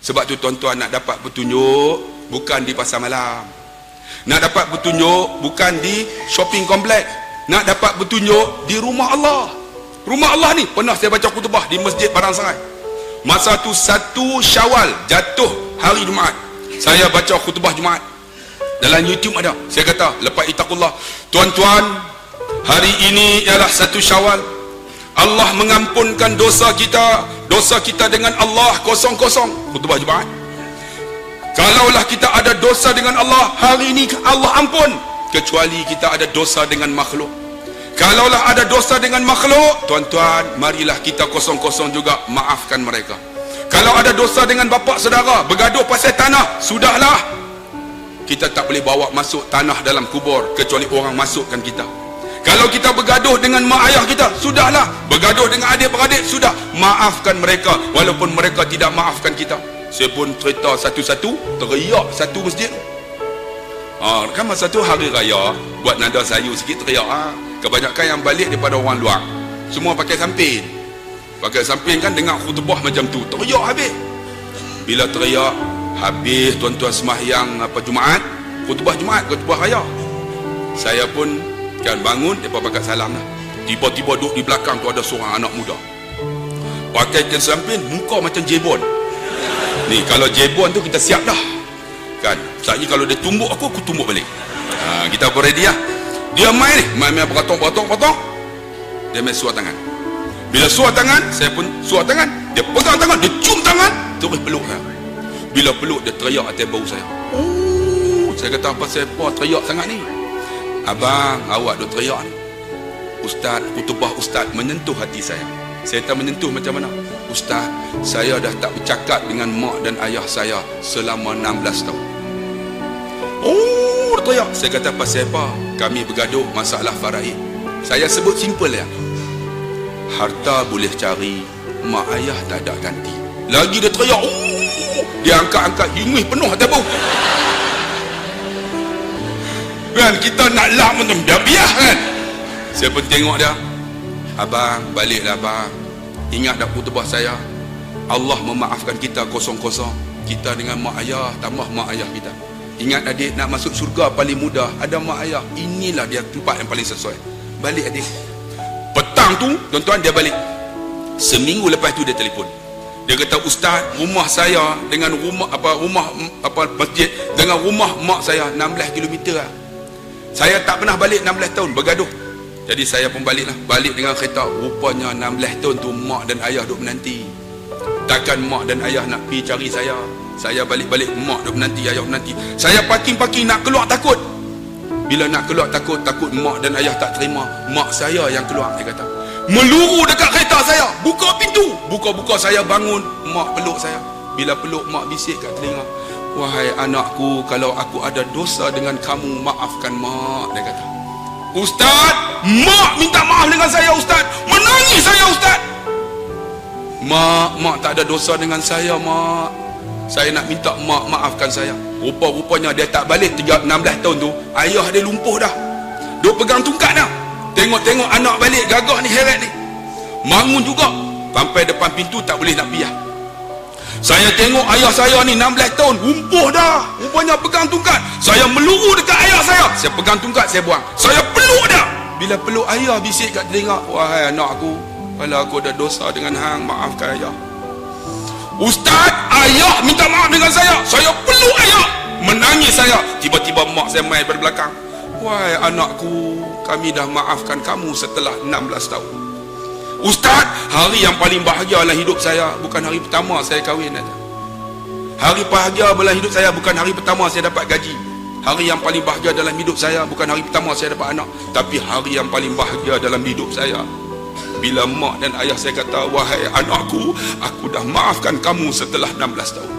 Sebab tu tuan-tuan, nak dapat petunjuk bukan di pasar malam, nak dapat petunjuk bukan di shopping kompleks, nak dapat petunjuk di rumah Allah. Rumah Allah ni pernah saya baca khutbah di Masjid Padang Sarai. Masa tu 1 Syawal jatuh hari Jumaat, saya baca khutbah Jumaat. Dalam YouTube ada. Saya kata lepas itaqullah, tuan-tuan, hari ini ialah 1 Syawal. Allah mengampunkan dosa kita dengan Allah kosong-kosong. Khutbah Jumaat. Kalaulah kita ada dosa dengan Allah, hari ini Allah ampun. Kecuali kita ada dosa dengan makhluk. Kalaulah ada dosa dengan makhluk, tuan-tuan, marilah kita kosong-kosong juga maafkan mereka. Kalau ada dosa dengan bapa saudara, bergaduh pasal tanah, sudahlah. Kita tak boleh bawa masuk tanah dalam kubur kecuali orang masukkan kita. Kalau kita bergaduh dengan mak ayah kita, sudahlah. Bergaduh dengan adik-beradik, sudah. Maafkan mereka walaupun mereka tidak maafkan kita. Saya pun cerita satu-satu, teriak satu masjid. Kan masa tu hari raya, buat nada sayu sikit, teriak. Kebanyakan yang balik daripada orang luar, semua pakai samping. Pakai samping kan, dengar khutbah macam tu, teriak habis. Bila teriak habis, tuan-tuan sembahyang Jumaat, khutbah raya, saya pun kan bangun, mereka pakai salam lah. Tiba-tiba duduk di belakang tu ada seorang anak muda, pakai kain samping, muka macam jebon. Ni kalau jebon tu kita siap dah kan. Saatnya kalau dia tumbuk aku tumbuk balik. Kita pun ready lah. Dia main potong. Dia main suar tangan. Bila suar tangan, saya pun suar tangan. Dia pegang tangan, dia cium tangan, terus peluk saya. Bila peluk, dia teriak atas bau saya. Saya kata, apa saya teriak sangat ni? Abang, awak duk teriak ni. Ustaz, khutbah Ustaz menyentuh hati saya. Saya tak menyentuh macam mana? Ustaz, saya dah tak bercakap dengan mak dan ayah saya selama 16 tahun. Dia teriak. Saya kata, pasal apa? Kami bergaduh masalah faraid. Saya sebut simple ya. Harta boleh cari, mak ayah tak ada ganti. Lagi dia teriak. Dia angkat-angkat, hingis penuh atas bau. Kan kita nak lak macam dah biar kan. Saya pun tengok dia. Abang, baliklah abang. Ingat dah khutbah saya. Allah memaafkan kita kosong-kosong. Kita dengan mak ayah, tambah mak ayah kita. Ingat adik, nak masuk syurga paling mudah ada mak ayah. Inilah dia tempat yang paling sesuai. Balik adik. Petang tu, tuan-tuan, dia balik. Seminggu lepas tu dia telefon. Dia kata, Ustaz, rumah saya dengan rumah masjid dengan rumah mak saya 16 km lah. Saya tak pernah balik 16 tahun, bergaduh. Jadi saya pun balik lah. Balik dengan kereta. Rupanya 16 tahun tu mak dan ayah duk menanti. Takkan mak dan ayah nak pergi cari saya. Saya balik-balik, mak duk menanti, ayah menanti. Saya parking nak keluar takut. Bila nak keluar takut mak dan ayah tak terima. Mak saya yang keluar, dia kata. Meluru dekat kereta saya. Buka pintu. Buka-buka, saya bangun. Mak peluk saya. Bila peluk, mak bisik kat telinga. Wahai anakku, kalau aku ada dosa dengan kamu, maafkan mak, dia kata. Ustaz, mak minta maaf dengan saya, Ustaz. Menangis saya, Ustaz. Mak tak ada dosa dengan saya, mak. Saya nak minta mak maafkan saya. Rupa-rupanya dia tak balik 16 tahun tu. Ayah dia lumpuh dah. Dia pegang tungkat dah. Tengok-tengok anak balik, gagah ni, heret ni. Bangun juga. Sampai depan pintu tak boleh nak biar. Saya tengok ayah saya ni 16 tahun, lumpuh dah. Rupanya pegang tungkat. Saya meluru dekat ayah saya. Saya pegang tungkat, saya buang. Saya peluk dah. Bila peluk ayah, bisik kat telinga. Wahai anakku, kalau aku ada dosa dengan hang, maafkan ayah. Ustaz, ayah minta maaf dengan saya. Saya peluk ayah. Menangis saya. Tiba-tiba mak saya main dari belakang. Wahai anakku, kami dah maafkan kamu setelah 16 tahun. Ustaz, hari yang paling bahagia dalam hidup saya bukan hari pertama saya kahwin. Hari bahagia dalam hidup saya bukan hari pertama saya dapat gaji. Hari yang paling bahagia dalam hidup saya bukan hari pertama saya dapat anak. Tapi hari yang paling bahagia dalam hidup saya bila mak dan ayah saya kata, wahai anakku, aku dah maafkan kamu setelah 16 tahun.